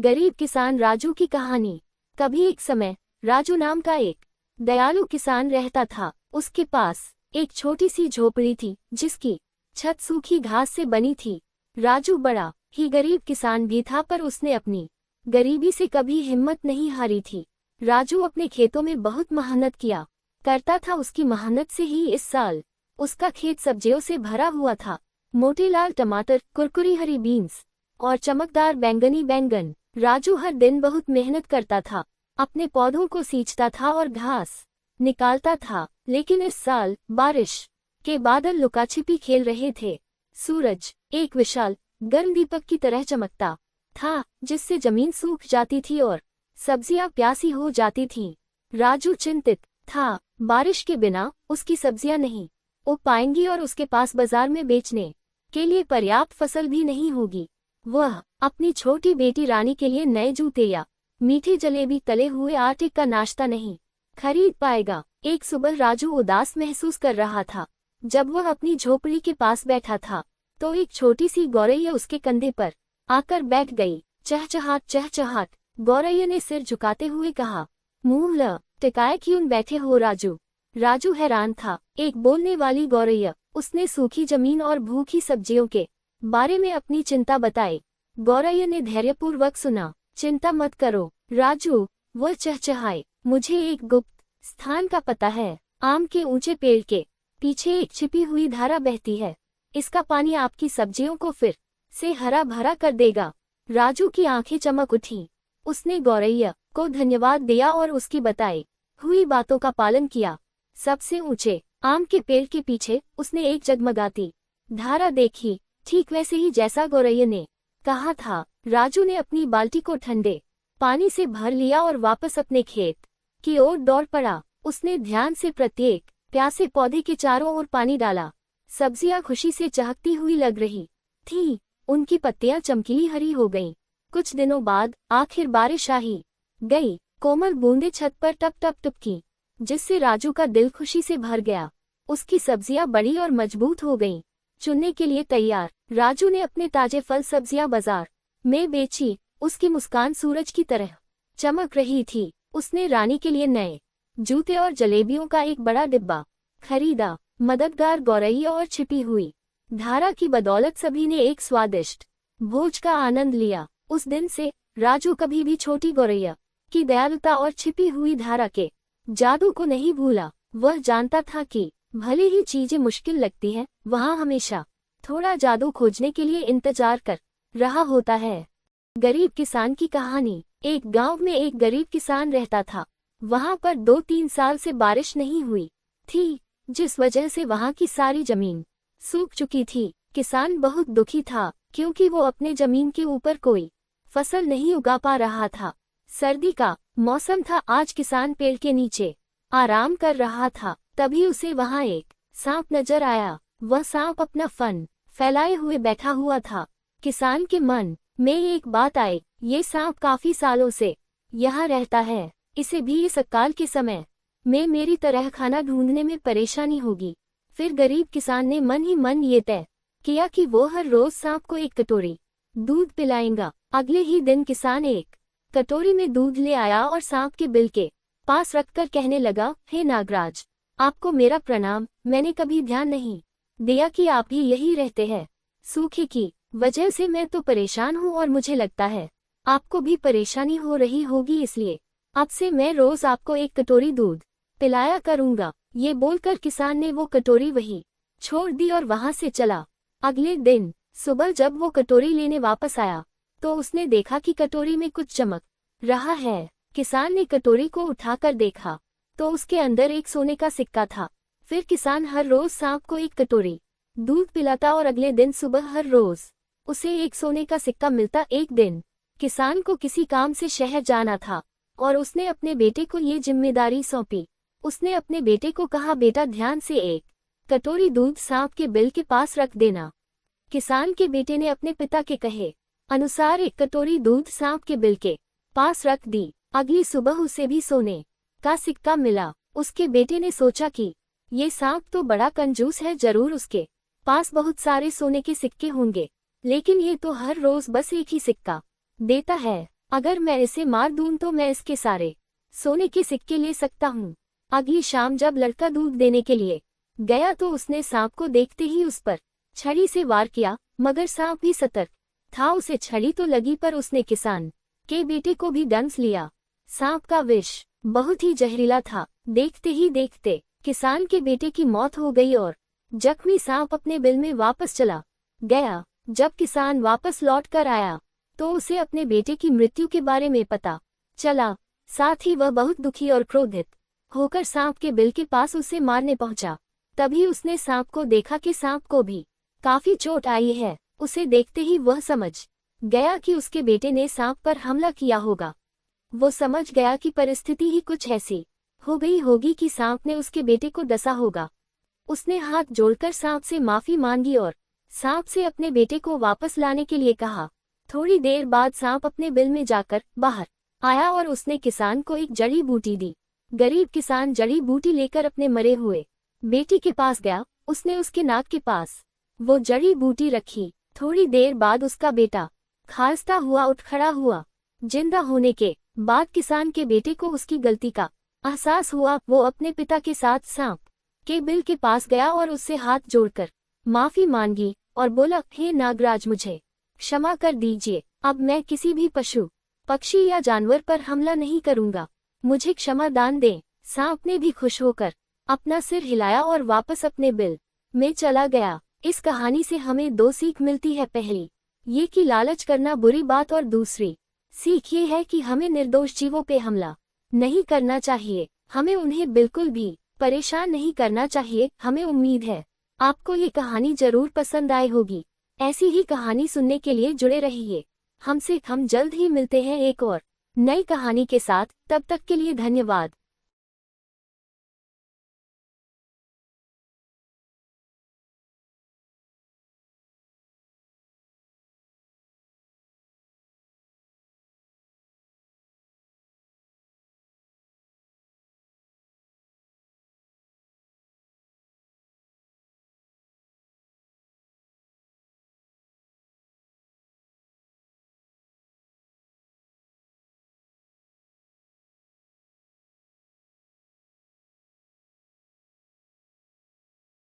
गरीब किसान राजू की कहानी। कभी एक समय राजू नाम का एक दयालु किसान रहता था। उसके पास एक छोटी सी झोपड़ी थी जिसकी छत सूखी घास से बनी थी। राजू बड़ा ही गरीब किसान भी था, पर उसने अपनी गरीबी से कभी हिम्मत नहीं हारी थी। राजू अपने खेतों में बहुत मेहनत किया करता था। उसकी मेहनत से ही इस साल उसका खेत सब्जियों से भरा हुआ था। मोटे लाल टमाटर, कुरकुरी हरी बीन्स और चमकदार बैंगनी बैंगन। राजू हर दिन बहुत मेहनत करता था, अपने पौधों को सींचता था और घास निकालता था। लेकिन इस साल बारिश के बादल लुकाछिपी खेल रहे थे। सूरज एक विशाल गर्म दीपक की तरह चमकता था, जिससे जमीन सूख जाती थी और सब्जियां प्यासी हो जाती थीं। राजू चिंतित था, बारिश के बिना उसकी सब्जियां नहीं उग पाएंगी और उसके पास बाजार में बेचने के लिए पर्याप्त फसल भी नहीं होगी। वह अपनी छोटी बेटी रानी के लिए नए जूते या मीठी जलेबी, तले हुए आटे का नाश्ता नहीं खरीद पाएगा। एक सुबह राजू उदास महसूस कर रहा था। जब वह अपनी झोपड़ी के पास बैठा था तो एक छोटी सी गौरैया उसके कंधे पर आकर बैठ गई। चहचहाट चहचहाट, गौरैया ने सिर झुकाते हुए कहा। मुंह ल टिकाए क्यों बैठे हो राजू? राजू हैरान था। एक बोलने वाली गौरैया। उसने सूखी जमीन और भूखी सब्जियों के बारे में अपनी चिंता बताई। गौरैया ने धैर्यपूर्वक सुना। चिंता मत करो राजू, वह चहचहाए, मुझे एक गुप्त स्थान का पता है। आम के ऊंचे पेड़ के पीछे एक छिपी हुई धारा बहती है। इसका पानी आपकी सब्जियों को फिर से हरा भरा कर देगा। राजू की आंखें चमक उठी। उसने गौरैया को धन्यवाद दिया और उसकी बताई हुई बातों का पालन किया। सबसे ऊंचे आम के पेड़ के पीछे उसने एक जगमगाती धारा देखी, ठीक वैसे ही जैसा गौरैया ने कहा था। राजू ने अपनी बाल्टी को ठंडे पानी से भर लिया और वापस अपने खेत की ओर दौड़ पड़ा। उसने ध्यान से प्रत्येक प्यासे पौधे के चारों ओर पानी डाला। सब्जियां खुशी से चहकती हुई लग रही थी, उनकी पत्तियां चमकीली हरी हो गईं। कुछ दिनों बाद आखिर बारिश आ ही गई। कोमल बूंदें छत पर टप टप टपकी, जिससे राजू का दिल खुशी से भर गया। उसकी सब्जियां बड़ी और मजबूत हो गईं, चुनने के लिए तैयार। राजू ने अपने ताजे फल सब्जियां बाजार में बेची। उसकी मुस्कान सूरज की तरह चमक रही थी। उसने रानी के लिए नए जूते और जलेबियों का एक बड़ा डिब्बा खरीदा। मददगार गौरैया और छिपी हुई धारा की बदौलत सभी ने एक स्वादिष्ट भोज का आनंद लिया। उस दिन से राजू कभी भी छोटी गौरैया की दयालुता और छिपी हुई धारा के जादू को नहीं भूला। वह जानता था कि भले ही चीजें मुश्किल लगती हैं, वहाँ हमेशा थोड़ा जादू खोजने के लिए इंतजार कर रहा होता है। गरीब किसान की कहानी। एक गांव में एक गरीब किसान रहता था। वहां पर 2-3 साल से बारिश नहीं हुई थी, जिस वजह से वहां की सारी जमीन सूख चुकी थी। किसान बहुत दुखी था, क्योंकि वो अपने जमीन के ऊपर कोई फसल नहीं उगा पा रहा था। सर्दी का मौसम था। आज किसान पेड़ के नीचे आराम कर रहा था। तभी उसे वहां एक सांप नजर आया। वह सांप अपना फन फैलाए हुए बैठा हुआ था। किसान के मन में एक बात आई, ये सांप काफी सालों से यहाँ रहता है, इसे भी इस अकाल के समय में मेरी तरह खाना ढूंढने में परेशानी होगी। फिर गरीब किसान ने मन ही मन ये तय किया कि वो हर रोज सांप को एक कटोरी दूध पिलाएगा। अगले ही दिन किसान एक कटोरी में दूध ले आया और सांप के बिल के पास रखकर कहने लगा, हे नागराज, आपको मेरा प्रणाम। मैंने कभी ध्यान नहीं दिया कि आप भी यही रहते हैं। सूखे की वजह से मैं तो परेशान हूँ और मुझे लगता है आपको भी परेशानी हो रही होगी, इसलिए अब से मैं रोज आपको एक कटोरी दूध पिलाया करूँगा। ये बोलकर किसान ने वो कटोरी वहीं छोड़ दी और वहां से चला। अगले दिन सुबह जब वो कटोरी लेने वापस आया तो उसने देखा कि कटोरी में कुछ चमक रहा है। किसान ने कटोरी को उठाकर देखा तो उसके अंदर एक सोने का सिक्का था। फिर किसान हर रोज सांप को एक कटोरी दूध पिलाता और अगले दिन सुबह हर रोज उसे एक सोने का सिक्का मिलता। एक दिन किसान को किसी काम से शहर जाना था और उसने अपने बेटे को ये जिम्मेदारी सौंपी। उसने अपने बेटे को कहा, बेटा ध्यान से एक कटोरी दूध सांप के बिल के पास रख देना। किसान के बेटे ने अपने पिता के कहे अनुसार एक कटोरी दूध सांप के बिल के पास रख दी। अगली सुबह उसे भी सोने का सिक्का मिला। उसके बेटे ने सोचा कि ये सांप तो बड़ा कंजूस है, जरूर उसके पास बहुत सारे सोने के सिक्के होंगे, लेकिन ये तो हर रोज बस एक ही सिक्का देता है। अगर मैं इसे मार दूं तो मैं इसके सारे सोने के सिक्के ले सकता हूँ। अगली शाम जब लड़का दूध देने के लिए गया तो उसने सांप को देखते ही उस पर छड़ी से वार किया, मगर सांप भी सतर्क था। उसे छड़ी तो लगी पर उसने किसान के बेटे को भी डंस लिया। सांप का विष बहुत ही जहरीला था। देखते ही देखते किसान के बेटे की मौत हो गई और जख्मी सांप अपने बिल में वापस चला गया। जब किसान वापस लौट कर आया तो उसे अपने बेटे की मृत्यु के बारे में पता चला। साथ ही वह बहुत दुखी और क्रोधित होकर सांप के बिल के पास उसे मारने पहुंचा। तभी उसने सांप को देखा कि सांप को भी काफी चोट आई है। उसे देखते ही वह समझ गया कि उसके बेटे ने सांप पर हमला किया होगा। वो समझ गया कि परिस्थिति ही कुछ ऐसी हो गई होगी कि सांप ने उसके बेटे को डसा होगा। उसने हाथ जोड़कर सांप से माफी मांगी और सांप से अपने बेटे को वापस लाने के लिए कहा। थोड़ी देर बाद सांप अपने बिल में जाकर बाहर आया और उसने किसान को एक जड़ी बूटी दी। गरीब किसान जड़ी बूटी लेकर अपने मरे हुए बेटे के पास गया। उसने उसके नाक के पास वो जड़ी बूटी रखी। थोड़ी देर बाद उसका बेटा खांसता हुआ उठ खड़ा हुआ। जिंदा होने के बाद किसान के बेटे को उसकी गलती का एहसास हुआ। वो अपने पिता के साथ सांप के बिल के पास गया और उससे हाथ जोड़कर माफी मांगी और बोला, हे नागराज, मुझे क्षमा कर दीजिए। अब मैं किसी भी पशु पक्षी या जानवर पर हमला नहीं करूंगा। मुझे क्षमा दान दें। सांप ने भी खुश होकर अपना सिर हिलाया और वापस अपने बिल में चला गया। इस कहानी से हमें दो सीख मिलती है। पहली ये कि लालच करना बुरी बात और दूसरी सीख ये है कि हमें निर्दोष जीवों पे हमला नहीं करना चाहिए। हमें उन्हें बिल्कुल भी परेशान नहीं करना चाहिए। हमें उम्मीद है आपको ये कहानी जरूर पसंद आई होगी। ऐसी ही कहानी सुनने के लिए जुड़े रहिए हमसे। हम जल्द ही मिलते हैं एक और नई कहानी के साथ। तब तक के लिए धन्यवाद।